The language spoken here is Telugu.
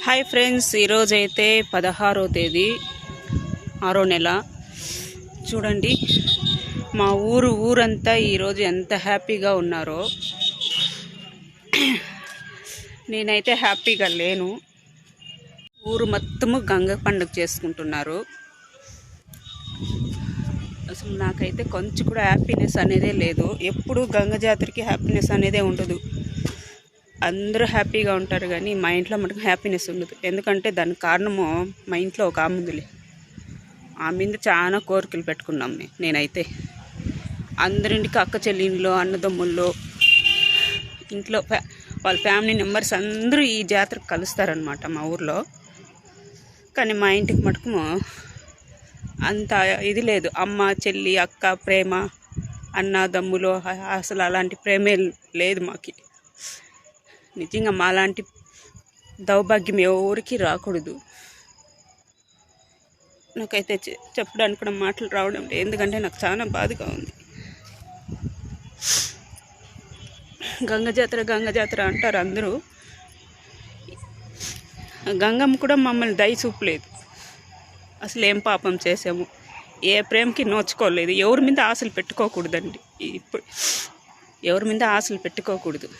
హాయ్ ఫ్రెండ్స్, ఈరోజైతే 16వ తేదీ 6వ నెల. చూడండి మా ఊరంతా ఈరోజు ఎంత హ్యాపీగా ఉన్నారో. నేనైతే హ్యాపీగా లేను. ఊరు మొత్తము గంగ పండుగ చేసుకుంటున్నారు. అసలు నాకైతే కొంచెం కూడా హ్యాపీనెస్ అనేదే లేదు. ఎప్పుడు గంగ జాతరకి హ్యాపీనెస్ అనేదే ఉండదు. అందరూ హ్యాపీగా ఉంటారు, కానీ మా ఇంట్లో మటుకు హ్యాపీనెస్ ఉండదు. ఎందుకంటే దానికి కారణము మా ఇంట్లో ఒక ఆమె ఉందిలే. ఆ మీద చాలా కోరికలు పెట్టుకున్నాం. నేనైతే అందరింటికి అక్క చెల్లింట్లో, అన్నదమ్ముల్లో, ఇంట్లో వాళ్ళ ఫ్యామిలీ మెంబర్స్ అందరూ ఈ జాతరకు కలుస్తారనమాట మా ఊర్లో. కానీ మా ఇంటికి మటుకు అంత ఇది లేదు. అమ్మ, చెల్లి, అక్క ప్రేమ, అన్నదమ్ములు, అసలు అలాంటి ప్రేమే లేదు మాకి. నిజంగా మాలాంటి దౌర్భాగ్యం ఎవరికి రాకూడదు. నాకైతే చెప్పడానికి కూడా మాటలు రావడం లేదు, ఎందుకంటే నాకు చాలా బాధగా ఉంది. గంగ జాతర అంటారు అందరూ. గంగమ్మ కూడా మమ్మల్ని దయ చూపలేదు. అసలు ఏం పాపం చేసాము? ఏ ప్రేమకి నోచుకోలేదు. ఎవరి మీద ఆశలు పెట్టుకోకూడదండి. ఇప్పుడు ఎవరి మీద ఆశలు పెట్టుకోకూడదు.